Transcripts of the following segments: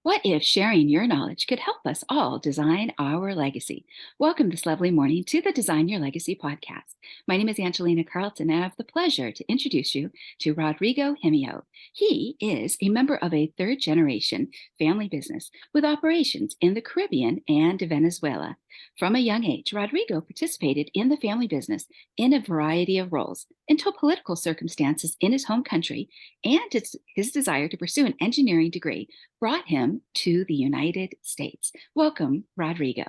What if sharing your knowledge could help us all design our legacy? Welcome this lovely morning to the Design Your Legacy podcast. My name is Angelina Carleton, and I have the pleasure to introduce you to Rodrigo Himiob. He is a member of a third generation family business with operations in the Caribbean and Venezuela. From a young age, Rodrigo participated in the family business in a variety of roles until political circumstances in his home country and his desire to pursue an engineering degree brought him to the United States. Welcome, Rodrigo.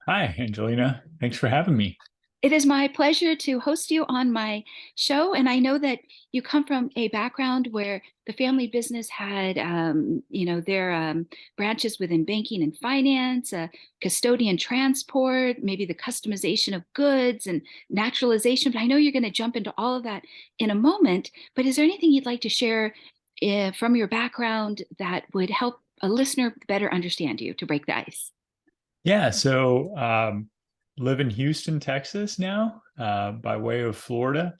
Hi, Angelina. Thanks for having me. It is my pleasure to host you on my show. And I know that you come from a background where the family business had, their branches within banking and finance, custodian transport, maybe the customization of goods and naturalization. But I know you're going to jump into all of that in a moment. But is there anything you'd like to share from your background that would help a listener better understand you to break the ice? Yeah, so live in Houston, Texas now, by way of Florida.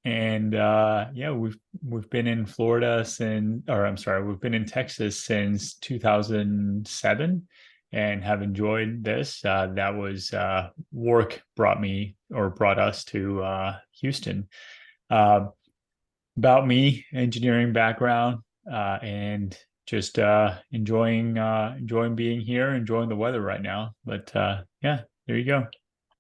And yeah, we've been in Florida since, or I'm sorry, we've been in Texas since 2007 and have enjoyed this. That was work brought us to Houston. Uh, about me, engineering background, and just enjoying being here, enjoying the weather right now. But yeah, there you go.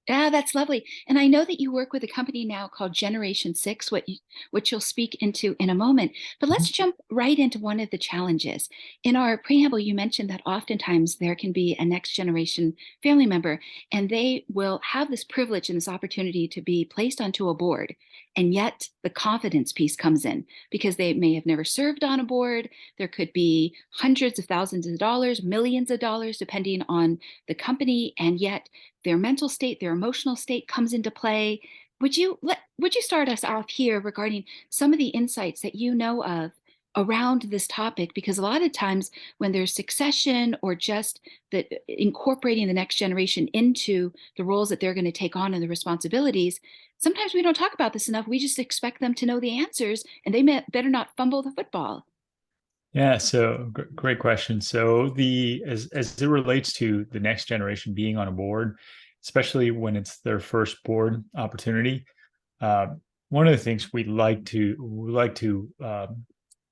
Yeah, that's lovely. And I know that you work with a company now called Generation Six, which you'll speak into in a moment. But let's jump right into one of the challenges. In our preamble, you mentioned that oftentimes there can be a next generation family member, and they will have this privilege and this opportunity to be placed onto a board. And yet the confidence piece comes in because they may have never served on a board. There could be hundreds of thousands of dollars, millions of dollars, depending on the company. And yet their mental state, their emotional state comes into play. Would you start us off here regarding some of the insights that you know of around this topic? Because a lot of times when there's succession or just that incorporating the next generation into the roles that they're going to take on and the responsibilities, sometimes we don't talk about this enough. We just expect them to know the answers, and they better not fumble the football. Yeah, so great question. So the as it relates to the next generation being on a board, especially when it's their first board opportunity, uh, one of the things we like to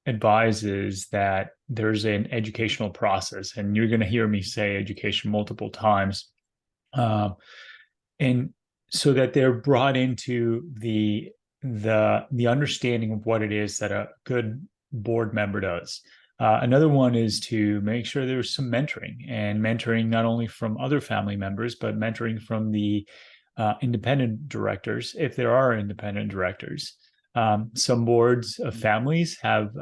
advise is that there's an educational process, and you're going to hear me say education multiple times, uh, and so that they're brought into the understanding of what it is that a good board member does. Another one is to make sure there's some mentoring, and mentoring not only from other family members, but mentoring from the independent directors, if there are independent directors. Some boards of families have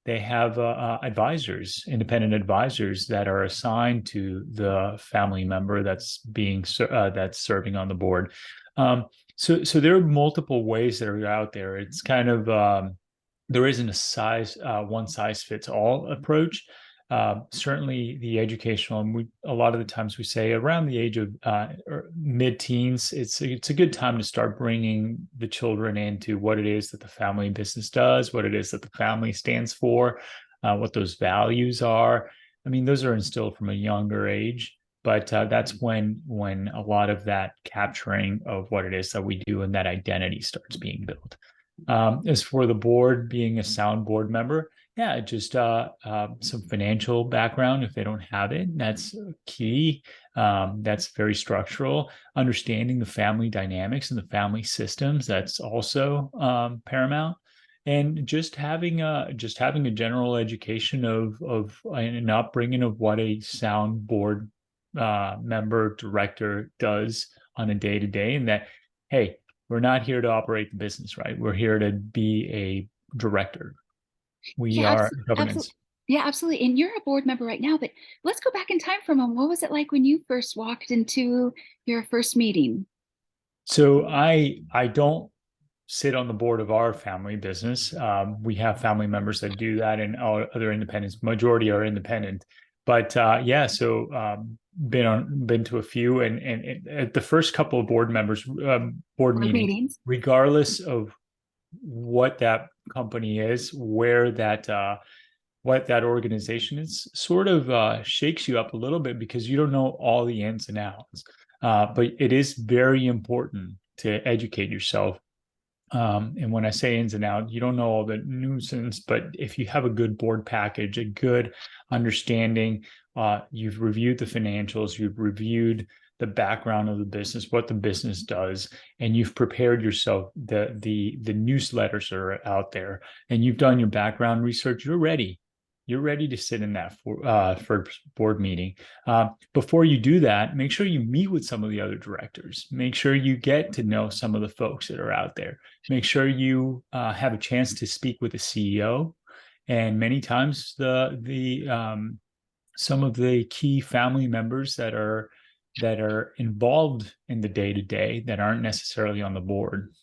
advisors, independent advisors that are assigned to the family member that's serving on the board. So there are multiple ways that are out there. It's kind of there isn't a one size fits all approach. Certainly, the educational, and a lot of the times we say around the age of mid-teens, it's a good time to start bringing the children into what it is that the family business does, what it is that the family stands for, what those values are. I mean, those are instilled from a younger age, but that's when a lot of that capturing of what it is that we do and that identity starts being built. As for the board being a sound board member, yeah, just some financial background if they don't have it. That's key. That's very structural. Understanding the family dynamics and the family systems, that's also paramount. And just having a general education of an upbringing of what a sound board member director does on a day to day, and that, hey, we're not here to operate the business, right? We're here to be a director. We Yeah, are absolutely. governance. Yeah, absolutely. And you're a board member right now, but let's go back in time for a moment. What was it like when you first walked into your first meeting? So I don't sit on the board of our family business. We have family members that do that, and other independents. Majority are independent, but yeah. So been to a few, and at the first couple of board Board meetings, meetings. regardless of what that company is, where that what that organization is, sort of shakes you up a little bit because you don't know all the ins and outs. But it is very important to educate yourself. And when I say ins and outs, you don't know all the nuisance, but if you have a good board package, a good understanding, you've reviewed the financials, you've reviewed the background of the business, what the business does, and you've prepared yourself. The newsletters are out there, and you've done your background research. You're ready. You're ready to sit in that first board meeting. Before you do that, make sure you meet with some of the other directors. Make sure you get to know some of the folks that are out there. Make sure you have a chance to speak with the CEO, and many times some of the key family members that are involved in the day-to-day that aren't necessarily on the board.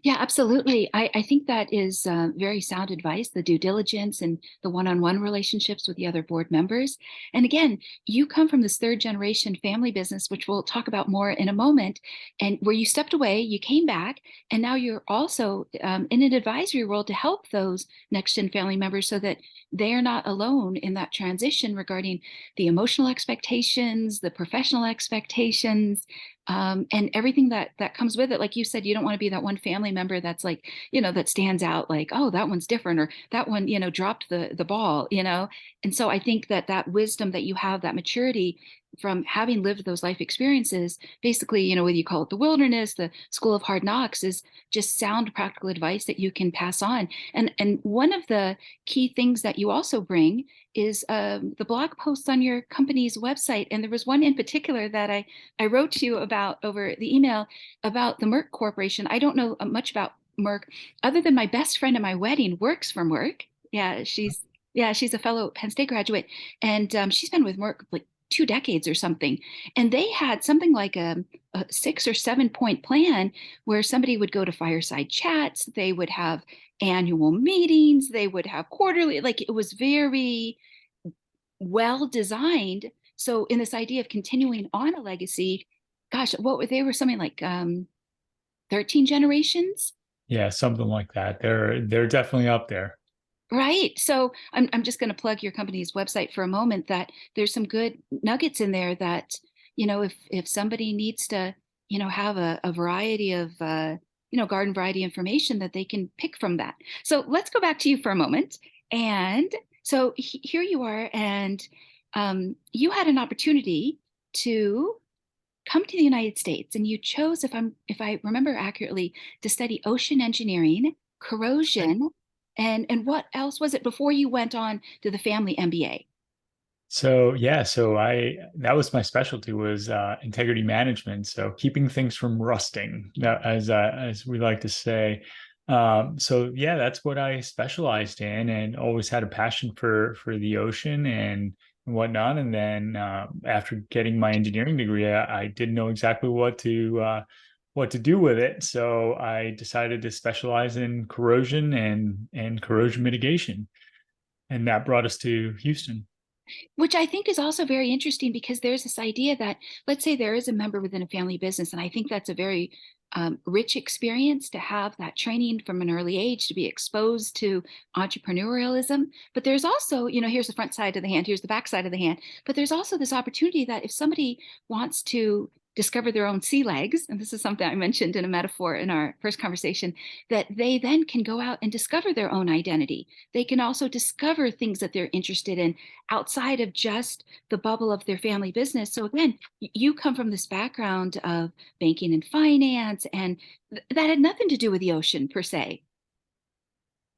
Yeah, absolutely. I think that is very sound advice, the due diligence and the one-on-one relationships with the other board members. And again, you come from this third generation family business, which we'll talk about more in a moment, and where you stepped away, you came back, and now you're also in an advisory role to help those next gen family members so that they're not alone in that transition regarding the emotional expectations, the professional expectations, and everything that comes with it. Like you said, you don't want to be that one family member that's like, that stands out, like, oh, that one's different, or that one, dropped the ball. And so I think that wisdom that you have, that maturity from having lived those life experiences, basically, whether you call it the wilderness, the school of hard knocks, is just sound practical advice that you can pass on. And one of the key things that you also bring is the blog posts on your company's website. And there was one in particular that I wrote to you about over the email about the Merck Corporation. I don't know much about Merck, other than my best friend at my wedding works for Merck. She's a fellow Penn State graduate, and she's been with Merck like 2 decades or something. And they had something like a 6 or 7 point plan where somebody would go to fireside chats, they would have annual meetings, they would have quarterly, like it was very well designed. So in this idea of continuing on a legacy, gosh, they were something like 13 generations. Yeah, something like that. They're definitely up there. Right. So I'm just going to plug your company's website for a moment, that there's some good nuggets in there that, if somebody needs to, have a variety of, garden variety information, that they can pick from that. So let's go back to you for a moment. And so here you are, and you had an opportunity to come to the United States, and you chose, if I remember accurately, to study ocean engineering, corrosion, and what else was it before you went on to the family MBA? So yeah, that was my specialty, was integrity management. So keeping things from rusting, as we like to say. So yeah, that's what I specialized in, and always had a passion for the ocean and whatnot. And then after getting my engineering degree, I didn't know exactly what to do with it. So I decided to specialize in corrosion and corrosion mitigation, and that brought us to Houston. Which I think is also very interesting, because there's this idea that, let's say there is a member within a family business, and I think that's a very rich experience to have that training from an early age, to be exposed to entrepreneurialism. But there's also, here's the front side of the hand, here's the back side of the hand. But there's also this opportunity that if somebody wants to discover their own sea legs, and this is something I mentioned in a metaphor in our first conversation, that they then can go out and discover their own identity. They can also discover things that they're interested in outside of just the bubble of their family business. So again, you come from this background of banking and finance, and that had nothing to do with the ocean per se.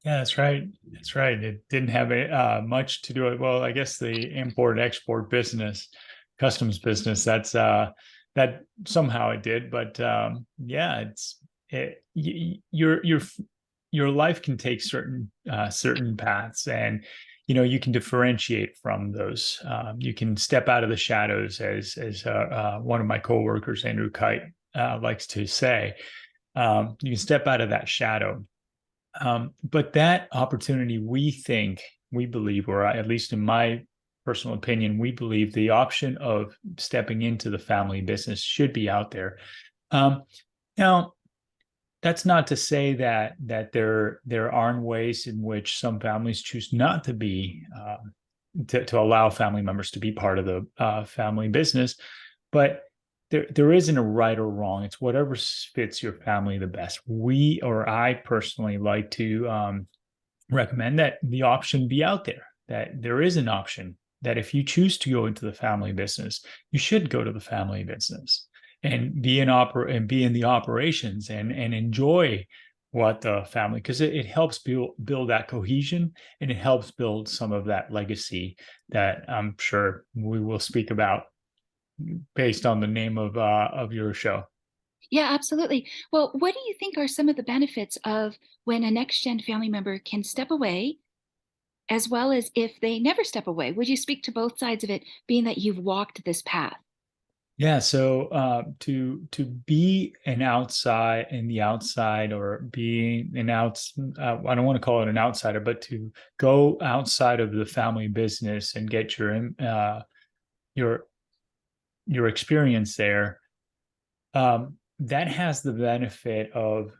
Yeah, that's right. That's right. It didn't have much to do with, well, I guess the import export business, customs business. That somehow it did, but yeah, your life can take certain paths, and you can differentiate from those. You can step out of the shadows, as one of my coworkers, Andrew Kite, likes to say. You can step out of that shadow. But that opportunity, we believe, or at least in my personal opinion, we believe the option of stepping into the family business should be out there. Now, that's not to say that there aren't ways in which some families choose not to be to allow family members to be part of the family business, but there isn't a right or wrong. It's whatever fits your family the best. We or I personally like to recommend that the option be out there, that there is an option that if you choose to go into the family business, you should go to the family business and be in the operations and enjoy what the family, because it helps build that cohesion, and it helps build some of that legacy that I'm sure we will speak about based on the name of your show. Yeah, absolutely. Well, what do you think are some of the benefits of when a next gen family member can step away, as well as if they never step away? Would you speak to both sides of it, being that you've walked this path? Yeah, so to be an outside in the outside, or being an outs I don't want to call it an outsider, but to go outside of the family business and get your your experience there, that has the benefit of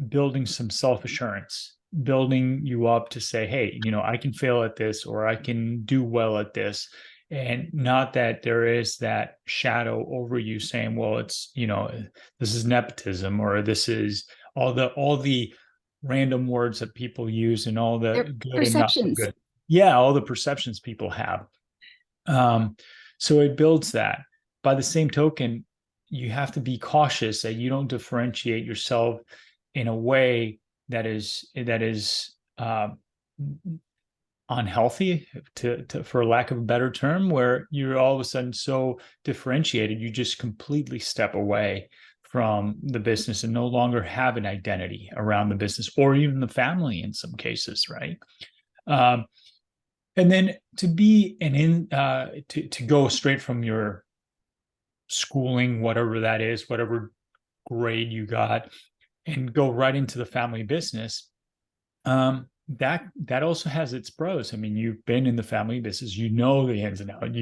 building some self-assurance, building you up to say, hey, I can fail at this, or I can do well at this. And not that there is that shadow over you saying, well, it's, this is nepotism, or this is all the random words that people use, and all Their the good and not so perceptions. good. Yeah, all the perceptions people have. Um, so it builds that. By the same token, you have to be cautious that you don't differentiate yourself in a way that is unhealthy, for lack of a better term, where you're all of a sudden so differentiated, you just completely step away from the business and no longer have an identity around the business, or even the family in some cases, right? Um, and then to be an in to go straight from your schooling, whatever that is, whatever grade you got, and go right into the family business. That also has its pros. I mean, you've been in the family business, you know the ins and outs.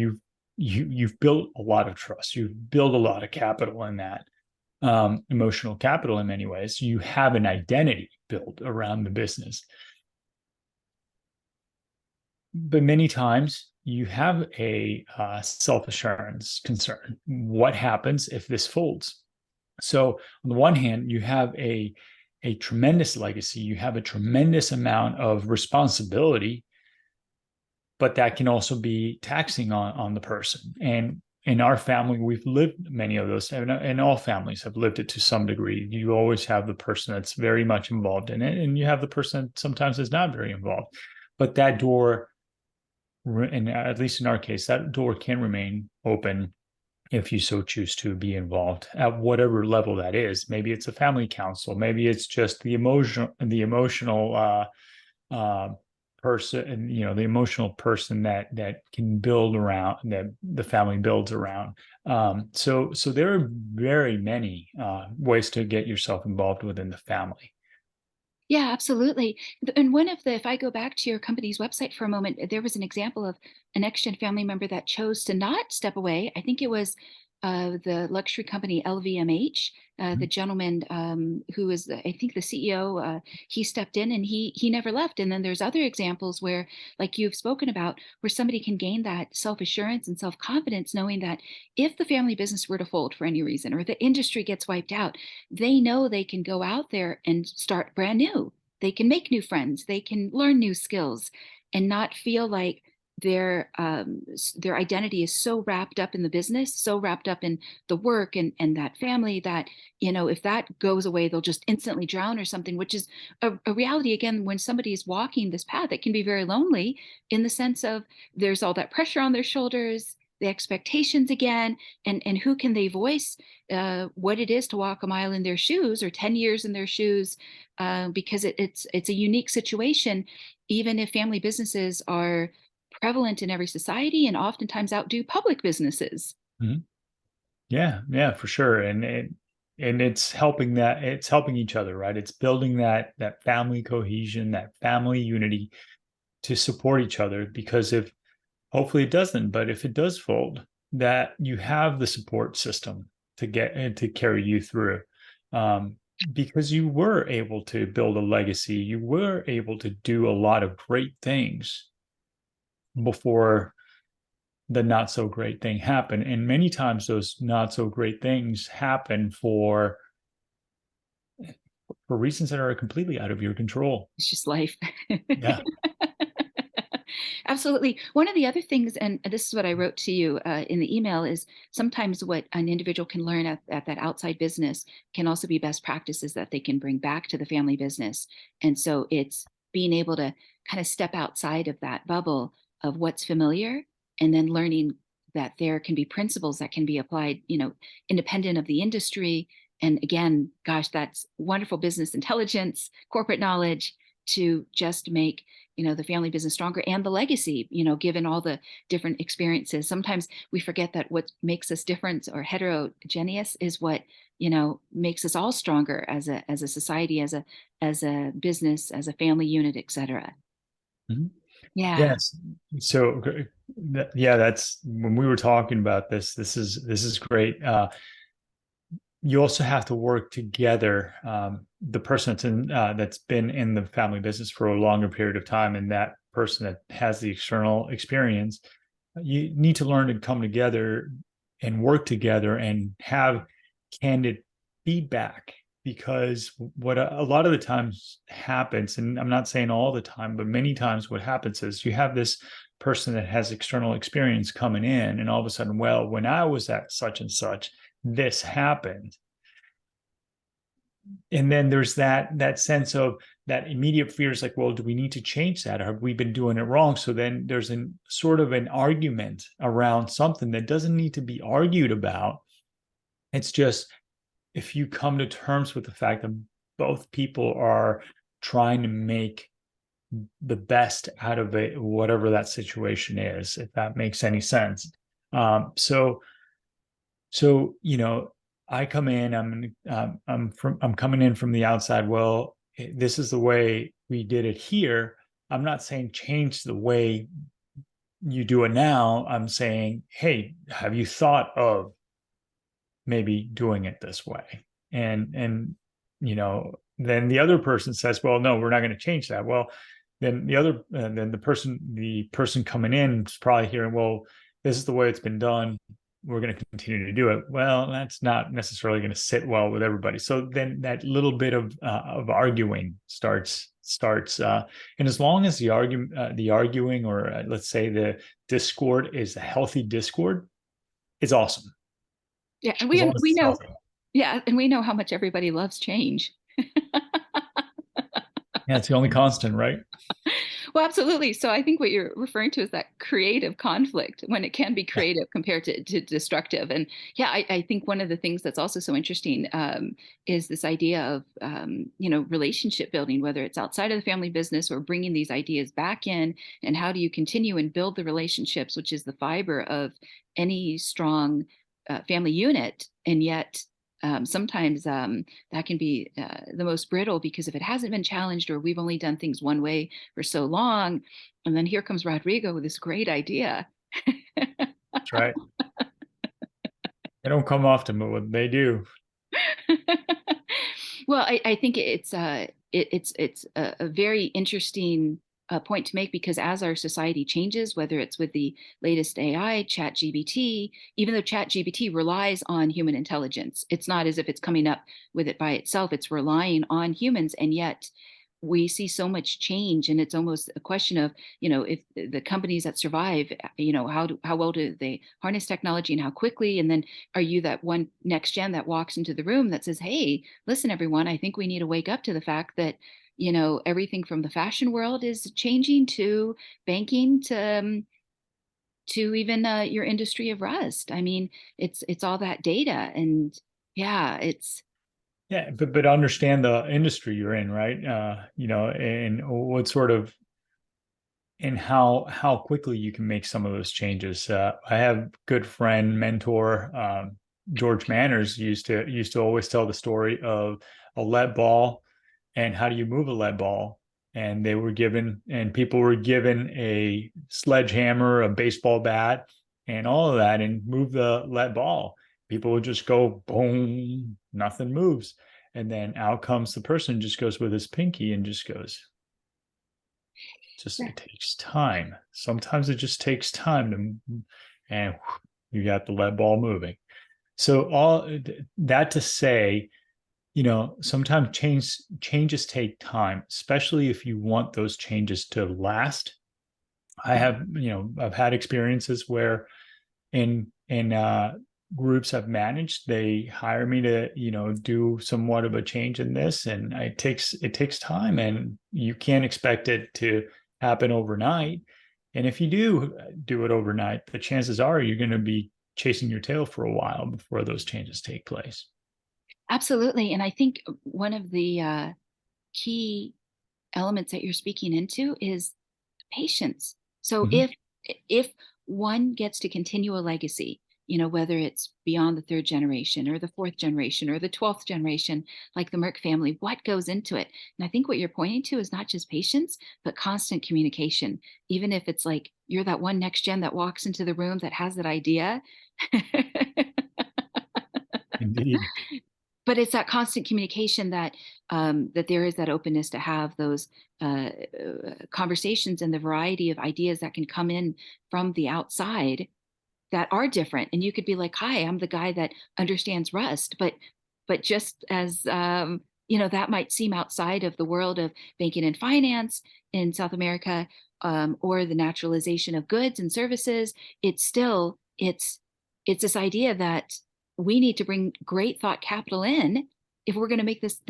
You've built a lot of trust. You've built a lot of capital in that, emotional capital in many ways. You have an identity built around the business. But many times you have a self-assurance concern. What happens if this folds? So on the one hand, you have a tremendous legacy, you have a tremendous amount of responsibility, but that can also be taxing on the person. And in our family, we've lived many of those, and all families have lived it to some degree. You always have the person that's very much involved in it, and you have the person that sometimes is not very involved. But that door, and at least in our case, that door can remain open if you so choose to be involved at whatever level that is. Maybe it's a family council, maybe it's just the emotional uh, person, the emotional person that can build around, that the family builds around. So there are very many ways to get yourself involved within the family. Yeah, absolutely. And one of the, if I go back to your company's website for a moment, there was an example of an next-gen family member that chose to not step away. I think it was the luxury company LVMH. The gentleman who is, I think, the CEO, he stepped in and he never left. And then there's other examples where, like you've spoken about, where somebody can gain that self-assurance and self-confidence, knowing that if the family business were to fold for any reason, or the industry gets wiped out, they know they can go out there and start brand new. They can make new friends, they can learn new skills, and not feel like their identity is so wrapped up in the business, so wrapped up in the work and that family, that if that goes away, they'll just instantly drown or something, which is a reality. Again, when somebody is walking this path, it can be very lonely, in the sense of there's all that pressure on their shoulders, the expectations again, and who can they voice what it is to walk a mile in their shoes, or 10 years in their shoes, because it's a unique situation, even if family businesses are prevalent in every society and oftentimes outdo public businesses. Mhm. Yeah, for sure. And it's helping each other, right? It's building that family cohesion, that family unity, to support each other. Because if hopefully it doesn't, but if it does fold, that you have the support system to get and to carry you through. because you were able to build a legacy, you were able to do a lot of great things before the not so great thing happened. And many times those not so great things happen for reasons that are completely out of your control. It's just life. Yeah. Absolutely. One of the other things, and this is what I wrote to you in the email, is sometimes what an individual can learn at that outside business can also be best practices that they can bring back to the family business. And so it's being able to kind of step outside of that bubble of what's familiar and then learning that there can be principles that can be applied, independent of the industry. And again, gosh, that's wonderful business intelligence, corporate knowledge to just make the family business stronger and the legacy, given all the different experiences. Sometimes we forget that what makes us different or heterogeneous is what makes us all stronger as a society, as a business, as a family unit, etc. Mhm. Yeah. Yes. So yeah, that's when we were talking about this. This is great. You also have to work together. The person that's been in the family business for a longer period of time, and that person that has the external experience, you need to learn to come together and work together and have candid feedback. Because what a lot of the times happens, and I'm not saying all the time, but many times what happens is you have this person that has external experience coming in, and all of a sudden, well, when I was at such and such, this happened. And then there's that sense of that immediate fear is like, well, do we need to change that? Or have we been doing it wrong? So then there's an sort of an argument around something that doesn't need to be argued about. It's just if you come to terms with the fact that both people are trying to make the best out of it, whatever that situation is, if that makes any sense. So I come in. I'm coming in from the outside. Well, this is the way we did it here. I'm not saying change the way you do it now. I'm saying, hey, have you thought of maybe doing it this way? And then the other person says, well, no, we're not going to change that. Well, then the person coming in is probably hearing, well, this is the way it's been done, we're going to continue to do it. Well, that's not necessarily going to sit well with everybody. So then that little bit of arguing starts. And as long as the arguing, or let's say the discord is a healthy discord, it's awesome. Yeah. And As we long as we it's know, healthy. yeah, and we know how much everybody loves change. Yeah, it's the only constant, right? Well, absolutely. So I think what you're referring to is that creative conflict when it can be Yeah. creative compared to destructive. And yeah, I think one of the things that's also so interesting is this idea of, relationship building, whether it's outside of the family business or bringing these ideas back in. And how do you continue and build the relationships, which is the fiber of any strong family unit. And yet, sometimes that can be the most brittle because if it hasn't been challenged or we've only done things one way for so long, and then here comes Rodrigo with this great idea. That's right. They don't come often, but when they do. Well, I think it's a very interesting point to make because as our society changes, whether it's with the latest AI, Chat GBT, even though Chat GBT relies on human intelligence, it's not as if it's coming up with it by itself. It's relying on humans, and yet we see so much change, and it's almost a question of if the companies that survive, how well do they harness technology and how quickly, and then are you that one next gen that walks into the room that says, hey, listen everyone, I think we need to wake up to the fact that everything from the fashion world is changing to banking to even your industry of rust. I mean, it's all that data, and yeah, it's Yeah, but understand the industry you're in, right? And what sort of and how quickly you can make some of those changes. I have good friend, mentor, George Manners used to always tell the story of a lead ball and how do you move a lead ball. And people were given a sledgehammer, a baseball bat, and all of that, and move the lead ball. People would just go boom, nothing moves. And then out comes the person, just goes with his pinky and just goes, it takes time. Sometimes it just takes time and you got the lead ball moving. So all that to say, sometimes changes take time, especially if you want those changes to last. I've had experiences where in groups I've managed, they hire me to, do somewhat of a change in this, and it takes time, and you can't expect it to happen overnight. And if you do it overnight, the chances are you're going to be chasing your tail for a while before those changes take place. Absolutely. And I think one of the key elements that you're speaking into is patience. So Mhm. if one gets to continue a legacy, whether it's beyond the third generation or the fourth generation or the 12th generation, like the Merck family, what goes into it? And I think what you're pointing to is not just patience, but constant communication. Even if it's like you're that one next gen that walks into the room that has that idea. Indeed. But it's that constant communication that there is that openness to have those conversations and the variety of ideas that can come in from the outside that are different. And you could be like, hi, I'm the guy that understands Rust, but just as that might seem outside of the world of banking and finance in South America, or the naturalization of goods and services. It's this idea that we need to bring great thought capital in if we're going to make this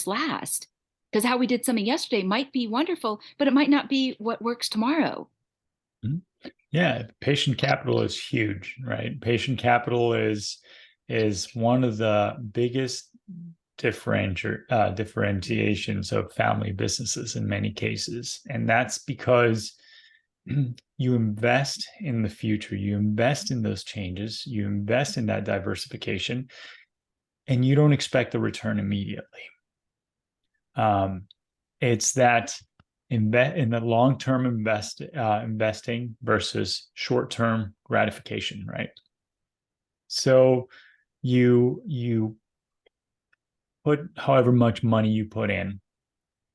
last. Because how we did something yesterday might be wonderful, but it might not be what works tomorrow. Mhm. Yeah, patient capital is huge, right? Patient capital is one of the biggest differentiations of family businesses in many cases, and that's because you invest in the future, you invest in those changes, you invest in that diversification, and you don't expect the return immediately. It's that in the long-term investing versus short-term gratification, right? So you put however much money you put in,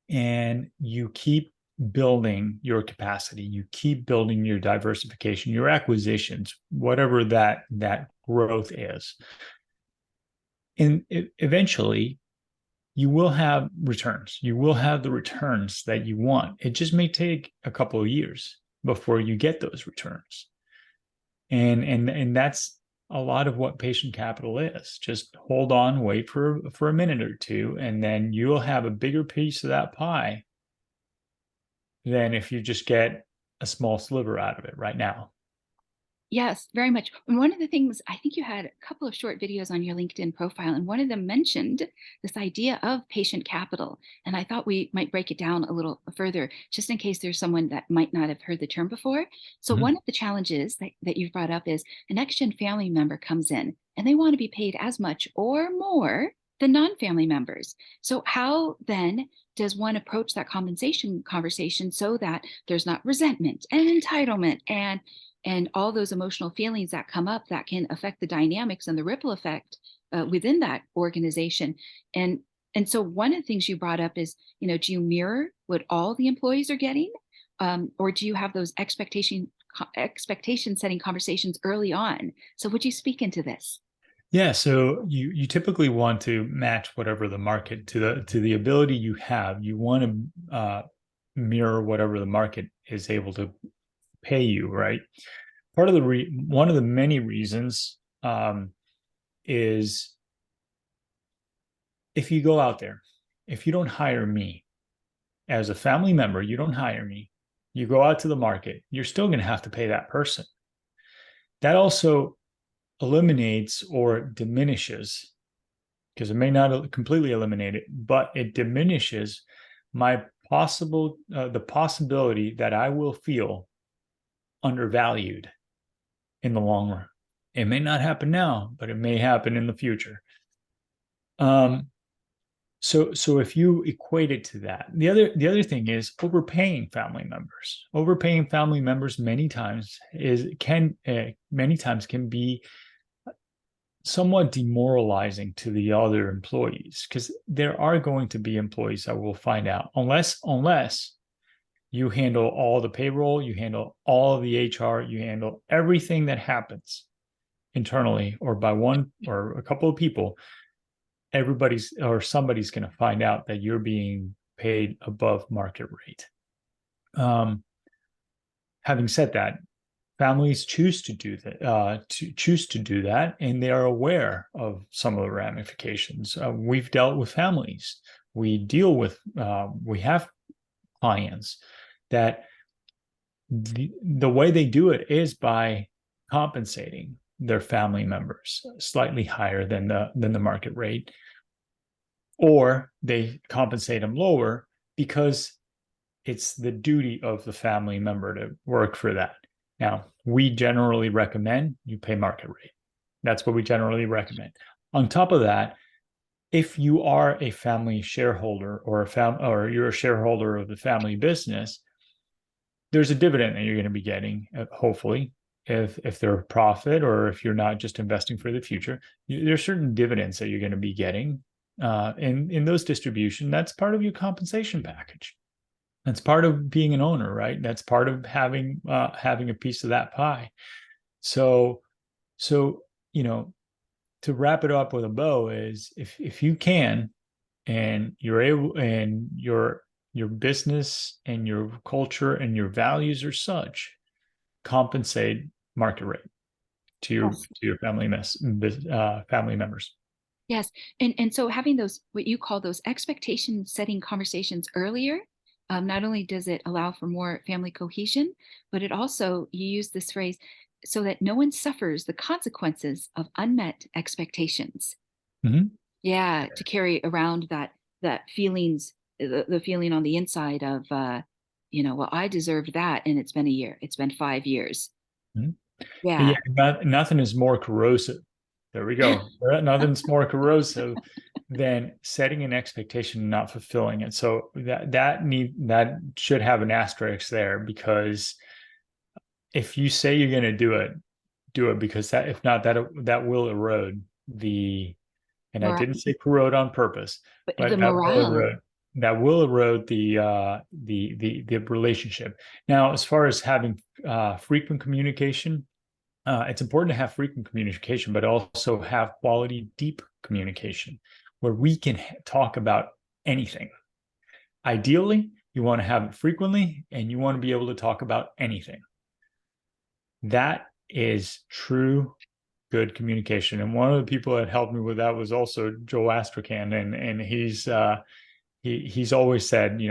and you keep building your capacity, you keep building your diversification, your acquisitions, whatever that growth is, and eventually you will have returns. You will have the returns that you want. It just may take a couple of years before you get those returns. And that's a lot of what patient capital is. Just hold on, wait for a minute or two, and then you'll have a bigger piece of that pie than if you just get a small sliver out of it right now. Yes, very much. And one of the things, I think you had a couple of short videos on your LinkedIn profile, and one of them mentioned this idea of patient capital. And I thought we might break it down a little further, just in case there's someone that might not have heard the term before. So Mhm. one of the challenges that you've brought up is a next-gen family member comes in and they want to be paid as much or more than non-family members. So how then does one approach that compensation conversation so that there's not resentment and entitlement and all those emotional feelings that come up that can affect the dynamics and the ripple effect within that organization? And so one of the things you brought up is, do you mirror what all the employees are getting, or do you have those expectation setting conversations early on? So would you speak into this? Yeah, so you typically want to match whatever the market to the ability you have. You want to mirror whatever the market is able to pay you, right? One of the many reasons is if you go out there, if you don't hire me as a family member, you don't hire me, you go out to the market, you're still going to have to pay that person. That also eliminates or diminishes, because it may not completely eliminate it, but it diminishes the possibility that I will feel undervalued in the long run. It may not happen now, but it may happen in the future. Um, so if you equate it to that, the other thing is overpaying family members. Overpaying family members many times can be somewhat demoralizing to the other employees, because there are going to be employees that will find out, unless you handle all the payroll, you handle all of the HR, you handle everything that happens internally or by one or a couple of people. Everybody's or somebody's going to find out that you're being paid above market rate. Having said that, families choose to do that, and they are aware of some of the ramifications. We've dealt with families. We have clients that the way they do it is by compensating their family members slightly higher than the market rate, or they compensate them lower because it's the duty of the family member to work for that. Now, we generally recommend you pay market rate. That's what we generally recommend. On top of that, if you are a family shareholder or you're a shareholder of the family business, there's a dividend that you're going to be getting, hopefully, if they're a profit or if you're not just investing for the future. There's certain dividends that you're going to be getting in those distribution. That's part of your compensation package. That's part of being an owner, right? That's part of having a piece of that pie. So to wrap it up with a bow is if you can, and you're able, and your business and your culture and your values are such, compensate market rate to Yes. your family members. Yes. And so having those, what you call those expectation setting conversations earlier, not only does it allow for more family cohesion, but it also, you use this phrase, so that no one suffers the consequences of unmet expectations. Mm-hmm. Yeah, to carry around that feelings, the feeling on the inside of, well, I deserved that, and it's been a year, it's been 5 years. Mm-hmm. Yeah. Yeah, nothing is more corrosive. There we go. Nothing's more corrosive than setting an expectation and not fulfilling it. So that should have an asterisk there, because if you say you're going to do it, because that, if not, that will erode the, and I didn't Morale, say corrode on purpose, but the but morale. that will erode the relationship. Now, as far as having frequent communication, it's important to have frequent communication, but also have quality, deep communication where we can talk about anything. Ideally, you want to have it frequently, and you want to be able to talk about anything. That is true good communication. And one of the people that helped me with that was also Joe Astrakhan, and he's always said,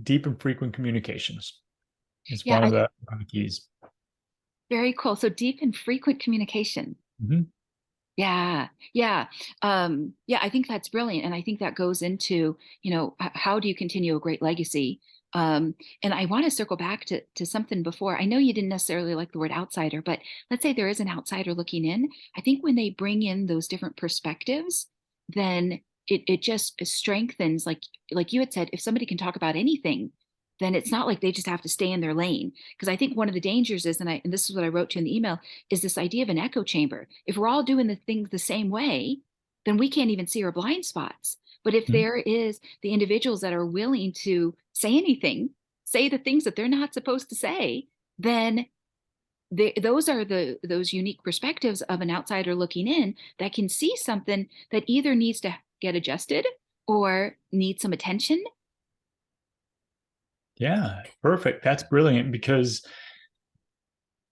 deep and frequent communications is Yeah, one of the keys. very cool. So deep and frequent communication. Mm-hmm. Yeah, yeah. Yeah, I think that's brilliant. And I think that goes into, how do you continue a great legacy? And I want to circle back to something before. I know you didn't necessarily like the word outsider, but let's say there is an outsider looking in. I think when they bring in those different perspectives, then it just strengthens, like you had said, if somebody can talk about anything, then it's not like they just have to stay in their lane. Because I think one of the dangers is, and this is what I wrote to in the email, is this idea of an echo chamber. If we're all doing the things the same way, then we can't even see our blind spots. But if Mm-hmm. there is the individuals that are willing to say anything, say the things that they're not supposed to say, then those are those unique perspectives of an outsider looking in that can see something that either needs to get adjusted or needs some attention. Yeah, perfect. That's brilliant, because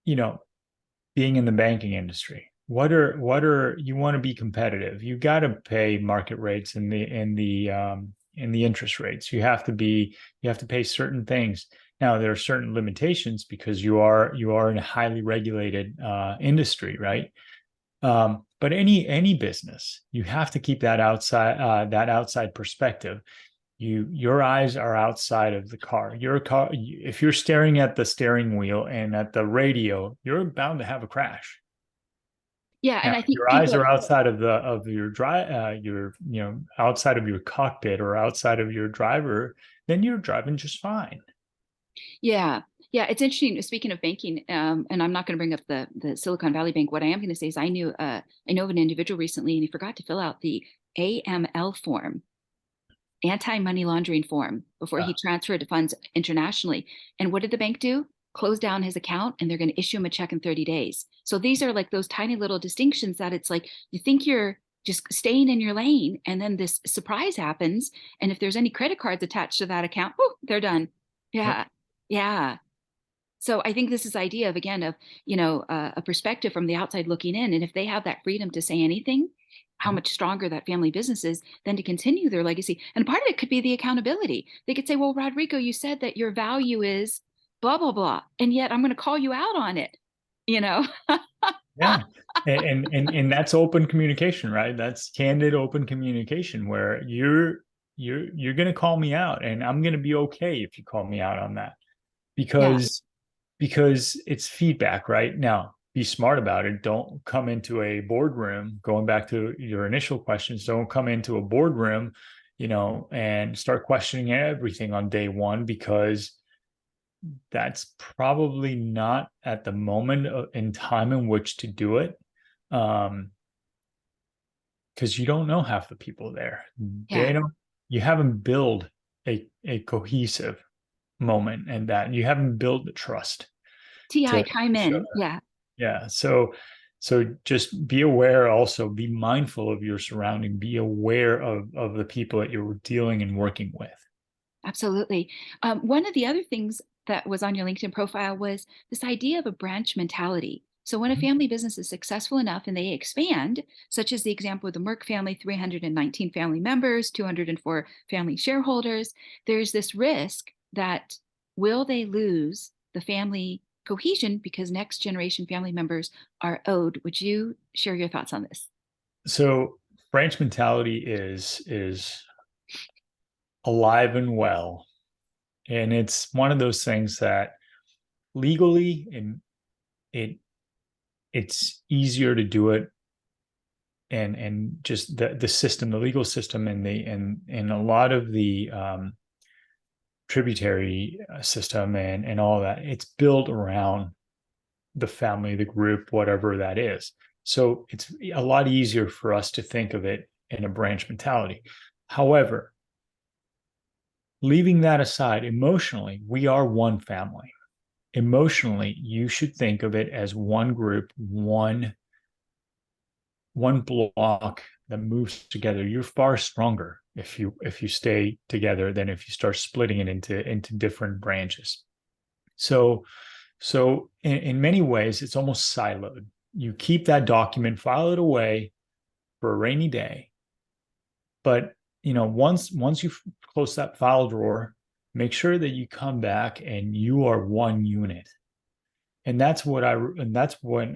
being in the banking industry, what are you want to be competitive? You got to pay market rates in the interest rates. You have to pay certain things. Now, there are certain limitations because you are in a highly regulated industry, right? But any business, you have to keep that outside perspective. Your eyes are outside of the car. If you're staring at the steering wheel and at the radio, you're bound to have a crash. Yeah, Now, and I if think your eyes people are outside of your outside of your cockpit or outside of your driver, then you're driving just fine. Yeah. Yeah, it's interesting. Speaking of banking, and I'm not going to bring up the Silicon Valley Bank. What I am going to say is I know of an individual recently, and he forgot to fill out the AML form, anti-money laundering form, before he Yeah. transferred funds internationally. And what did the bank do? Close down his account, and they're going to issue him a check in 30 days. So these are like those tiny little distinctions that it's like you think you're just staying in your lane, and then this surprise happens. And if there's any credit cards attached to that account, whew, they're done. Yep. Yeah. Yeah. So I think this is idea of, again, of, a perspective from the outside looking in. And if they have that freedom to say anything, how Mhm. much stronger that family business is then to continue their legacy. And part of it could be the accountability. They could say, well, Rodrigo, you said that your value is blah, blah, blah. And yet I'm going to call you out on it, you know? Yeah. And that's open communication, right? That's candid open communication where you're going to call me out and I'm going to be okay if you call me out on that Yeah. because it's feedback, right? Now, be smart about it. Don't come into a boardroom, going back to your initial questions, don't come into a boardroom, and start questioning everything on day one because that's probably not at the moment in time in which to do it. Because you don't know half the people there. Yeah. You haven't built a cohesive moment and that you haven't built the trust TI to time show in. that. Yeah. Yeah. So just be aware, also be mindful of your surrounding, be aware of the people that you're dealing and working with. Absolutely. One of the other things that was on your LinkedIn profile was this idea of a branch mentality. So when a Mhm. family business is successful enough and they expand, such as the example of the Merck family, 319 family members, 204 family shareholders, there's this risk that will they lose the family cohesion because next generation family members are owed? Would you share your thoughts on this? So branch mentality is alive and well. And it's one of those things that legally and it it's easier to do it and just the system, the legal system and a lot of the tributary system and all that, it's built around the family, the group, whatever that is. So it's a lot easier for us to think of it in a branch mentality. However, leaving that aside, emotionally, we are one family. Emotionally, you should think of it as one group, one block that moves together. You're far stronger if you stay together than if you start splitting it into different branches. So in many ways, it's almost siloed. You keep that document, file it away for a rainy day. But once you close that file drawer, make sure that you come back and you are one unit. And that's when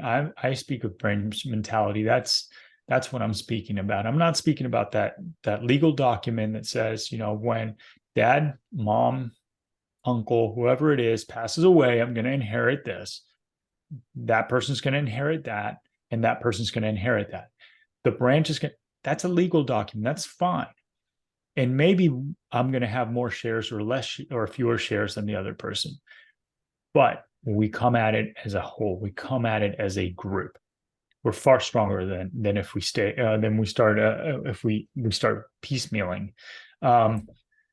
I speak of branch mentality. That's what I'm speaking about. I'm not speaking about that legal document that says, when dad, mom, uncle, whoever it is, passes away, I'm going to inherit this. That person's going to inherit that, and that person's going to inherit that. The branch is going. That's a legal document. That's fine. And maybe I'm going to have more shares or less or fewer shares than the other person. But when we come at it as a whole, we come at it as a group. We're far stronger than if we stay than we start if we start piecemealing. Um,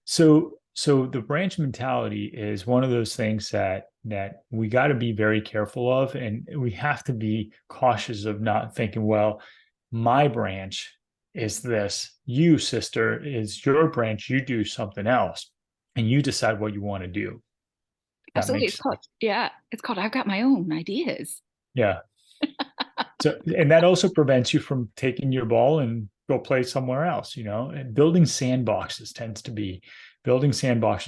so the branch mentality is one of those things that we got to be very careful of, and we have to be cautious of not thinking, well, my branch is this, you sister is your branch, you do something else, and you decide what you want to do. That Absolutely. It's makes called, yeah, it's called I've got my own ideas. yeah. So, and that also prevents you from taking your ball and go play somewhere else, And building sandboxes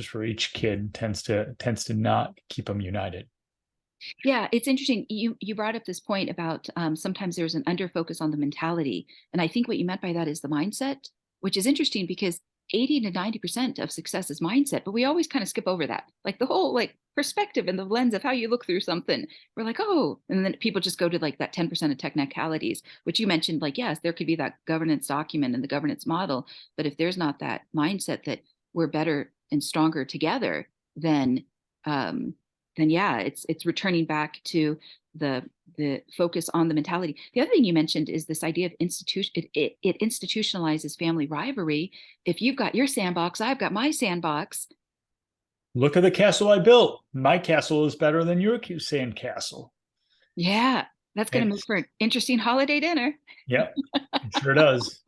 for each kid tends to not keep them united. Yeah, it's interesting. You brought up this point about sometimes there's an under focus on the mentality, and I think what you meant by that is the mindset, which is interesting because 80 to 90% of success is mindset, but we always kind of skip over that, like the whole like perspective and the lens of how you look through something. We're like, oh, and then people just go to like that 10% of technicalities, which you mentioned. Like, yes, there could be that governance document and the governance model, but if there's not that mindset that we're better and stronger together, then um, then yeah, it's returning back to the focus on the mentality. The other thing you mentioned is this idea of institution. It institutionalizes family rivalry. If you've got your sandbox, I've got my sandbox. Look at the castle I built. My castle is better than your sand castle. Yeah, that's going to make It's, for an interesting holiday dinner. yep, it sure does.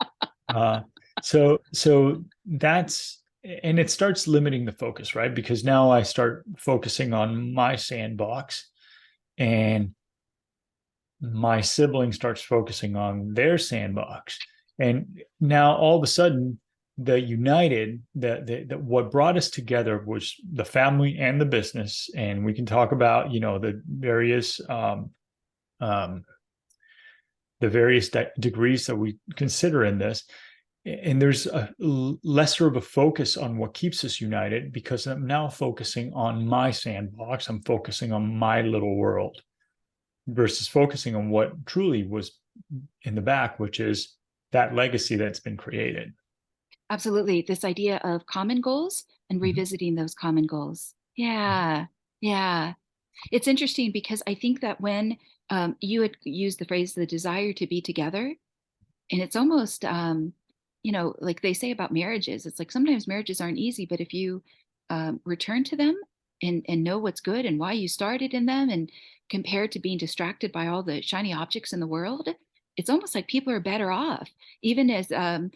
Uh, so that's, and it starts limiting the focus, right? Because now I start focusing on my sandbox, and my sibling starts focusing on their sandbox. And now all of a sudden, the united, the what brought us together was the family and the business. And we can talk about, the various um, degrees that we consider in this. And there's a lesser of a focus on what keeps us united, because I'm now focusing on my sandbox. I'm focusing on my little world versus focusing on what truly was in the back, which is that legacy that's been created. Absolutely. This idea of common goals and Mhm. revisiting those common goals. Yeah. Yeah. It's interesting because I think that when you had used the phrase the desire to be together, and it's almost, like they say about marriages, it's like sometimes marriages aren't easy, but if you return to them and know what's good and why you started in them, and compared to being distracted by all the shiny objects in the world, it's almost like people are better off. Even as I've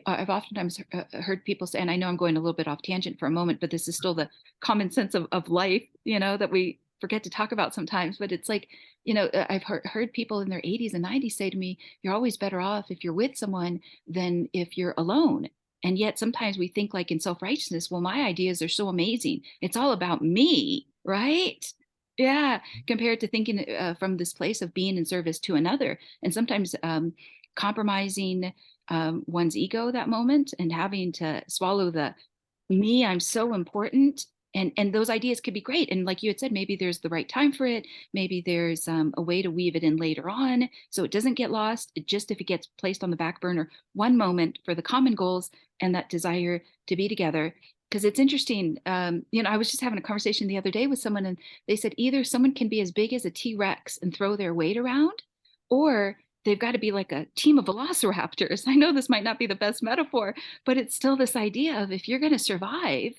oftentimes heard people say, and I know I'm going a little bit off tangent for a moment, but this is still the common sense of life, that we forget to talk about sometimes. But it's like, I've heard people in their 80s and 90s say to me, you're always better off if you're with someone than if you're alone. And yet sometimes we think, like, in self-righteousness, well, my ideas are so amazing, it's all about me, right? Yeah, compared to thinking from this place of being in service to another. And sometimes compromising one's ego that moment, and having to swallow the me, I'm so important. And those ideas could be great. And like you had said, maybe there's the right time for it. Maybe there's a way to weave it in later on so it doesn't get lost. Just if it gets placed on the back burner one moment for the common goals and that desire to be together. Because it's interesting. I was just having a conversation the other day with someone, and they said either someone can be as big as a T-Rex and throw their weight around, or they've got to be like a team of velociraptors. I know this might not be the best metaphor, but it's still this idea of, if you're going to survive,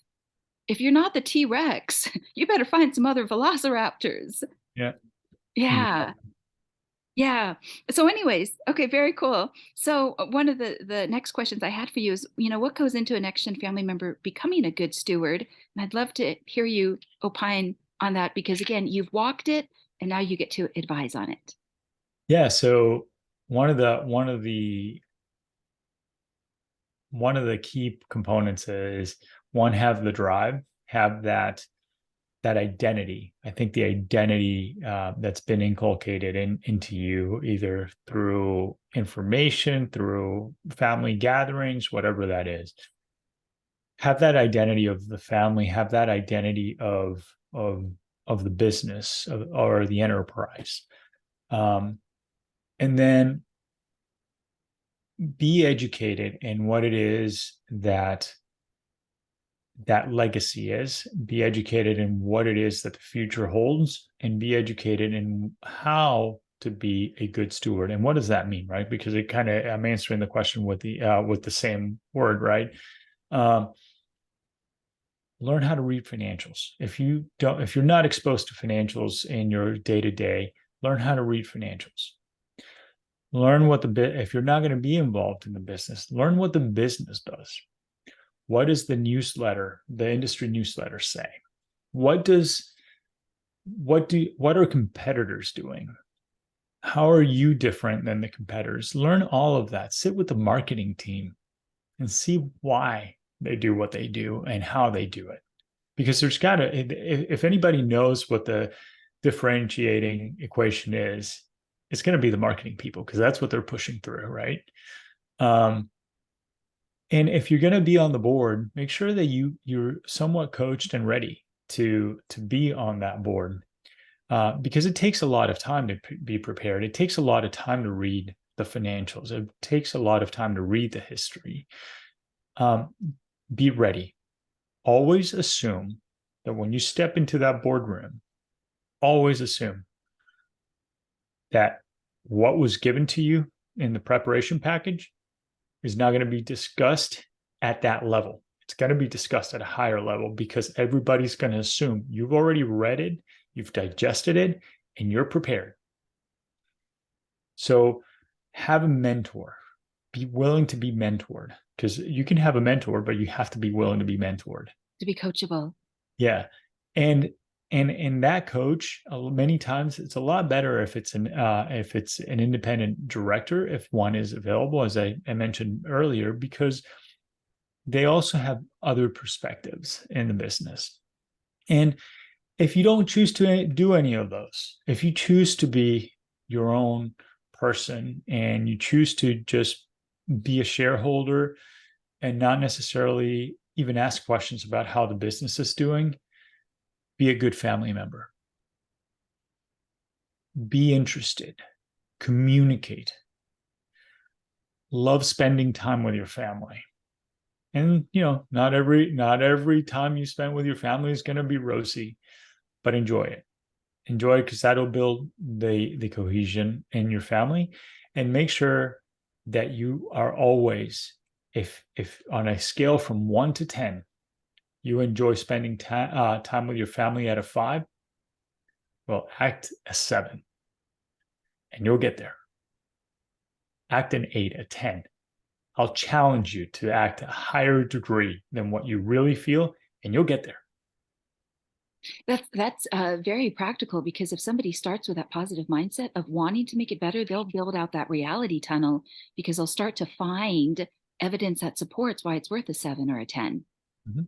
if you're not the T-Rex, you better find some other velociraptors. Yeah. Yeah. Yeah. So anyways, okay, very cool. So one of the next questions I had for you is, what goes into a next gen family member becoming a good steward? And I'd love to hear you opine on that, because again, you've walked it and now you get to advise on it. Yeah. So one of the key components is, one, have the drive, have that identity. I think the identity that's been inculcated into you, either through information, through family gatherings, whatever that is. Have that identity of the family, have that identity of the business, or the enterprise. And then be educated in what it is that legacy is, be educated in what it is that the future holds, and be educated in how to be a good steward. And what does that mean, right? Because it kind of, I'm answering the question with the same word, right? Learn how to read financials. If you're not exposed to financials in your day-to-day, learn how to read financials. Learn if you're not going to be involved in the business, learn what the business does. What does the industry newsletter say? What are competitors doing? How are you different than the competitors? Learn all of that. Sit with the marketing team and see why they do what they do and how they do it. Because if anybody knows what the differentiating equation is, it's going to be the marketing people, because that's what they're pushing through, right? And if you're going to be on the board, make sure that you're somewhat coached and ready to be on that board, because it takes a lot of time to be prepared. It takes a lot of time to read the financials. It takes a lot of time to read the history. Be ready. Always assume that when you step into that boardroom, always assume that what was given to you in the preparation package is now going to be discussed at that level. It's going to be discussed at a higher level because everybody's going to assume you've already read it, you've digested it, and you're prepared. So have a mentor. Be willing to be mentored, because you can have a mentor, but you have to be willing to be mentored. To be coachable. Yeah. And that coach, many times it's a lot better if it's an independent director, if one is available, as I mentioned earlier, because they also have other perspectives in the business. And if you don't choose to do any of those, if you choose to be your own person and you choose to just be a shareholder and not necessarily even ask questions about how the business is doing, be a good family member. Be interested, communicate, love spending time with your family. And not every time you spend with your family is going to be rosy, but enjoy it. Enjoy it, because that'll build the cohesion in your family. And make sure that you are always, if on a scale from 1 to 10, you enjoy spending time with your family at a 5, well, act a 7 and you'll get there. Act an 8, a 10. I'll challenge you to act a higher degree than what you really feel, and you'll get there. That's very practical, because if somebody starts with that positive mindset of wanting to make it better, they'll build out that reality tunnel, because they'll start to find evidence that supports why it's worth a 7 or a 10. Mm-hmm.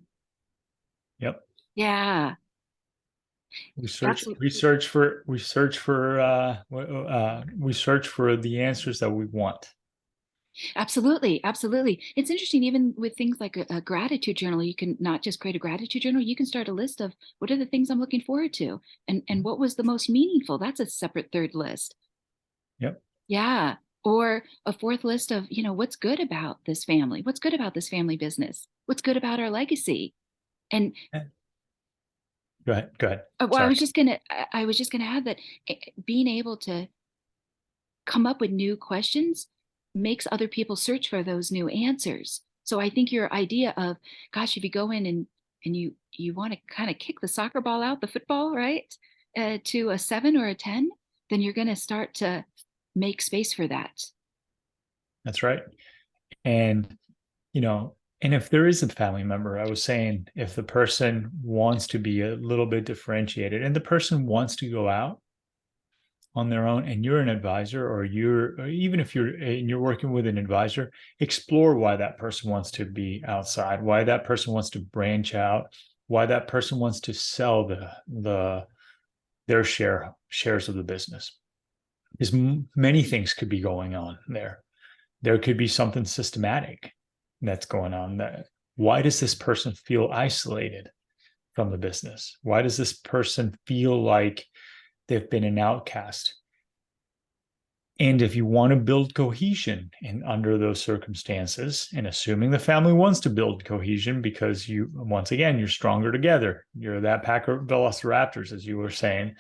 Yep. Yeah. We search for the answers that we want. Absolutely, absolutely. It's interesting, even with things like a gratitude journal, you can not just create a gratitude journal, you can start a list of what are the things I'm looking forward to, and what was the most meaningful. That's a separate third list. Yep. Yeah. Or a fourth list of, what's good about this family? What's good about this family business? What's good about our legacy? And Go ahead. well, Sorry. I was just gonna add that being able to come up with new questions makes other people search for those new answers. So I think your idea of, gosh, if you go in and you want to kind of kick the soccer ball out, the football, right, to a 7 or a 10, then you're going to start to make space for that. That's right. And and if there is a family member, I was saying, if the person wants to be a little bit differentiated and the person wants to go out on their own, and you're an advisor, or even if you're working with an advisor, explore why that person wants to be outside, why that person wants to branch out, why that person wants to sell their shares of the business. Because many things could be going on there. There could be something systematic that's going on. Why does this person feel isolated from the business? Why does this person feel like they've been an outcast? And if you want to build cohesion under those circumstances, and assuming the family wants to build cohesion, because once again, you're stronger together. You're that pack of velociraptors, as you were saying.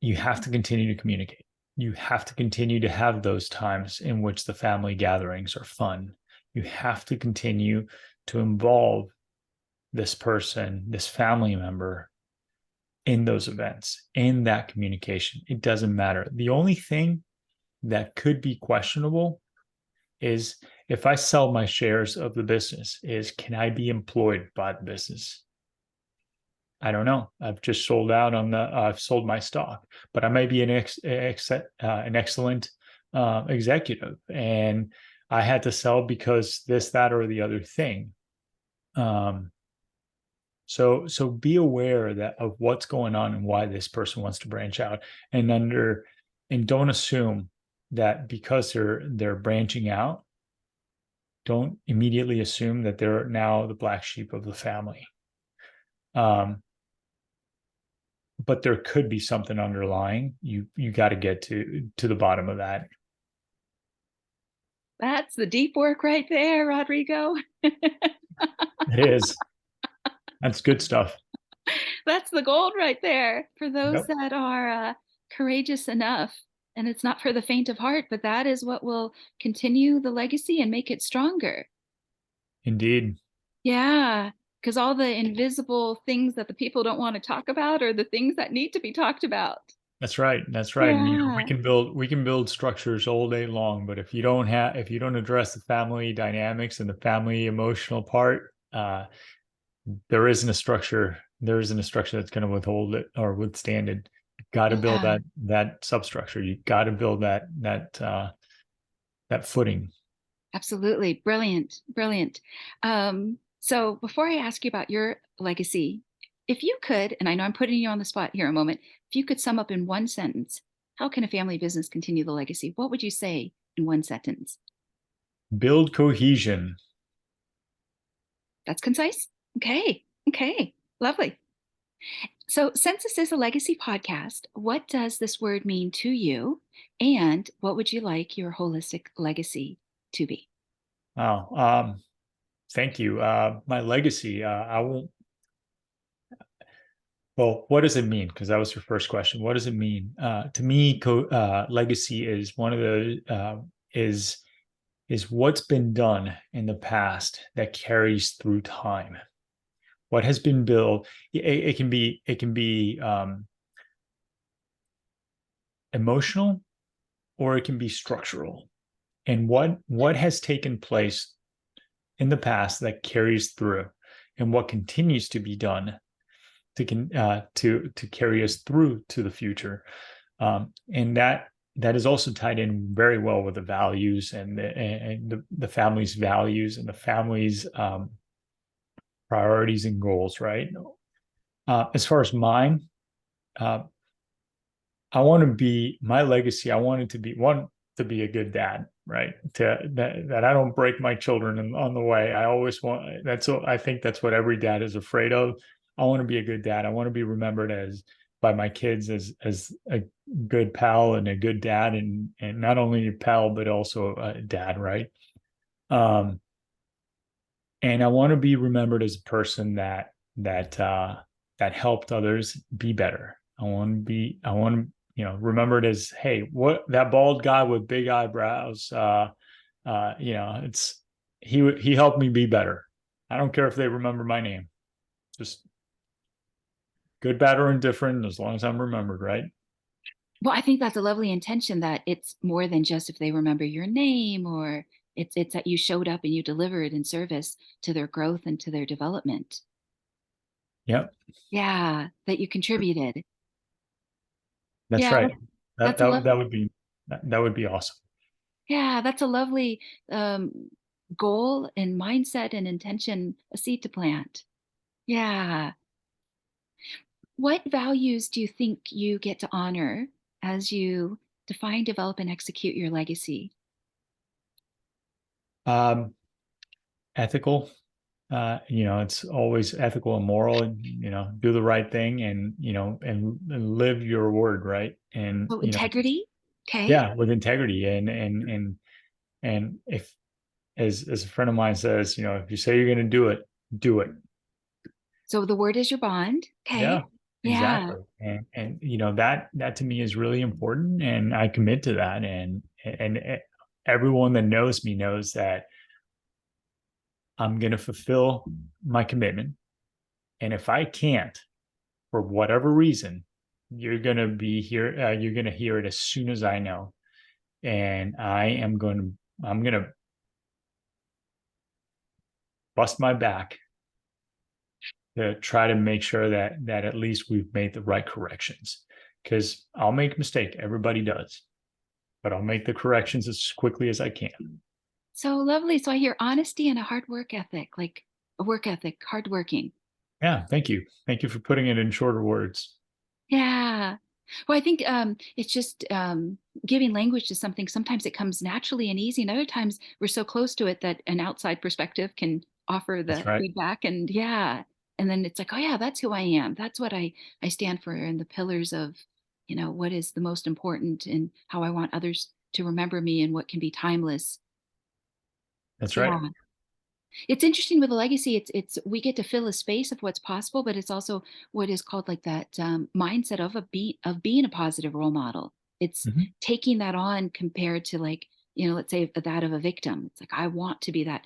You have to continue to communicate. You have to continue to have those times in which the family gatherings are fun. You have to continue to involve this person, this family member, in those events, in that communication. It doesn't matter. The only thing that could be questionable is, if I sell my shares of the business, can I be employed by the business? I don't know. I've just sold out I've sold my stock, but I may be an excellent executive, and I had to sell because this, that, or the other thing. So be aware of what's going on and why this person wants to branch out, and don't assume that because they're branching out, don't immediately assume that they're now the black sheep of the family. But there could be something underlying. You got to get to the bottom of that. That's the deep work right there, Rodrigo. It is. That's good stuff. That's the gold right there for those Yep, that are courageous enough. And it's not for the faint of heart, but that is what will continue the legacy and make it stronger. indeed. Yeah, because all the invisible things that the people don't want to talk about are the things that need to be talked about. That's right. That's right. And Yeah, we can build structures all day long, but if you don't address the family dynamics and the family emotional part, there isn't a structure that's going to withhold it or withstand it. You've got to build yeah, that substructure. You've got to build that footing. absolutely. Brilliant, brilliant. So before I ask you about your legacy, if you could, and I know I'm putting you on the spot here a moment, if you could sum up in one sentence, how can a family business continue the legacy? What would you say in one sentence? Build cohesion. That's concise. Okay. Okay. Lovely. So, since this is a legacy podcast, what does this word mean to you? And what would you like your holistic legacy to be? Wow. Thank you. My legacy. I won't. Well, what does it mean? Because that was your first question. What does it mean? To me, legacy is one of the is what's been done in the past that carries through time. What has been built. It can be emotional or it can be structural. And what has taken place in the past that carries through, and what continues to be done to carry us through to the future, and that is also tied in very well with the values and the family's values and the family's priorities and goals, right? As far as mine, uh, I want to be my legacy. I wanted to be one to be a good dad, right? That I don't break my children on the way. I always want that's I think that's what every dad is afraid of. I want to be a good dad. I want to be remembered as by my kids as a good pal and a good dad, and not only a pal but also a dad, right? Um, and I want to be remembered as a person that helped others be better. I want to remembered as, hey, what that bald guy with big eyebrows, it's he helped me be better. I don't care if they remember my name, just good, bad, or indifferent, as long as I'm remembered, right? Well, I think that's a lovely intention that it's more than just if they remember your name or it's that you showed up and you delivered in service to their growth and to their development. Yep, Yeah, that you contributed. that's Yeah, right. that's a love. That would be awesome. Yeah, that's a lovely goal and mindset and intention, a seed to plant. Yeah. What values do you think you get to honor as you define, develop, and execute your legacy? Um, Ethical. It's always ethical and moral, and do the right thing, and and live your word, right? And Oh, integrity. Okay. yeah, with integrity, and if as a friend of mine says, if you say you're going to do it, do it. So the word is your bond. Okay. Yeah, Yeah. exactly. And that to me is really important, and I commit to that. And everyone that knows me knows that I'm going to fulfill my commitment. And if I can't, for whatever reason, you're going to be here. You're going to hear it as soon as I know. And I'm going to bust my back to try to make sure that at least we've made the right corrections. Because I'll make a mistake. Everybody does. But I'll make the corrections as quickly as I can. So lovely. So I hear honesty and a hard work ethic, like a work ethic, hardworking. Yeah, thank you. Thank you for putting it in shorter words. Yeah. Well, I think it's just giving language to something. Sometimes it comes naturally and easy, and other times we're so close to it that an outside perspective can offer That's the right. feedback. And yeah, and then it's like, oh yeah, that's who I am. That's what I stand for, and the pillars of, what is the most important and how I want others to remember me, and what can be timeless. That's right. Yeah. It's interesting with a legacy. It's we get to fill a space of what's possible, but it's also what is called like that mindset of being a positive role model. It's Mhm. taking that on compared to like let's say that of a victim. It's like I want to be that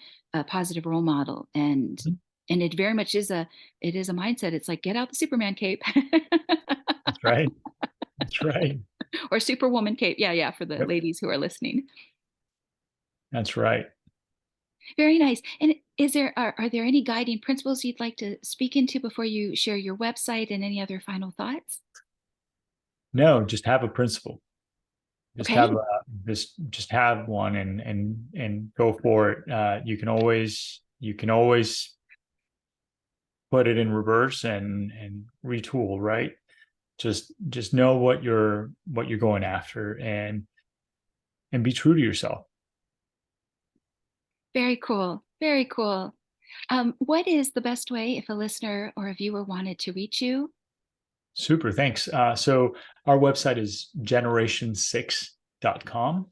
positive role model, Mhm. and it very much is a mindset. It's like get out the Superman cape That's right. That's right. or Superwoman cape. Yeah, yeah, for the Yep. ladies who are listening. That's right. Very nice. And are there any guiding principles you'd like to speak into before you share your website and any other final thoughts? No, just have a principle. Just Okay. have just have one and go for it. You can always put it in reverse and retool, right? Just know what you're going after and be true to yourself. Very cool. Very cool. What is the best way if a listener or a viewer wanted to reach you? Super, thanks. So our website is generation6.com,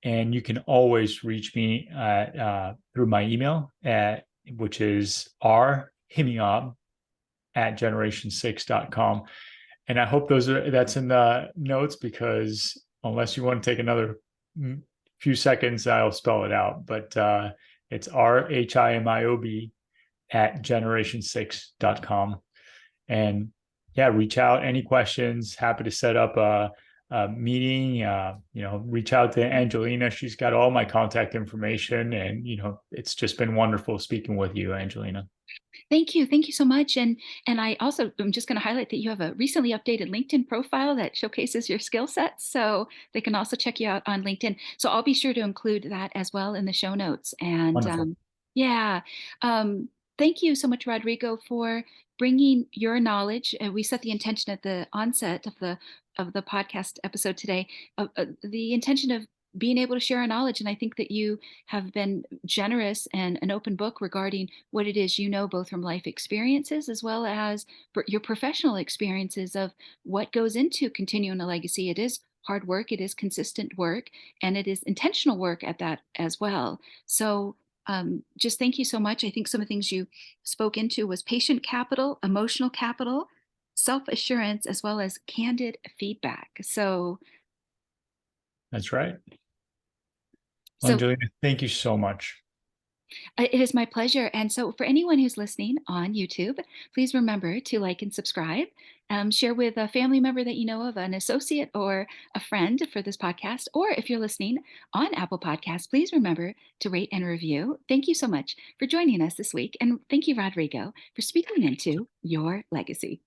and you can always reach me through my email which is rhimiob at generation6.com. And I hope that's in the notes, because unless you want to take another few seconds, I'll spell it out. But it's rhimiob at generation6.com. And yeah, reach out, any questions. Happy to set up a meeting. Reach out to Angelina. She's got all my contact information, and it's just been wonderful speaking with you, Angelina. Thank you. Thank you so much. And I also am just going to highlight that you have a recently updated LinkedIn profile that showcases your skill sets. So they can also check you out on LinkedIn. So I'll be sure to include that as well in the show notes. And Wonderful. yeah, um, thank you so much, Rodrigo, for bringing your knowledge. We set the intention at the onset of the podcast episode today, the intention of being able to share our knowledge. And I think that you have been generous and an open book regarding what it is both from life experiences as well as your professional experiences of what goes into continuing a legacy. It is hard work, it is consistent work, and it is intentional work at that as well. So just thank you so much. I think some of the things you spoke into was patient capital, emotional capital, self-assurance, as well as candid feedback. That's right. Well, So Angelina, thank you so much. It is my pleasure. And so, for anyone who's listening on YouTube, please remember to like and subscribe. Share with a family member that you know of, an associate or a friend for this podcast. Or if you're listening on Apple Podcasts, please remember to rate and review. Thank you so much for joining us this week. And thank you, Rodrigo, for speaking into your legacy.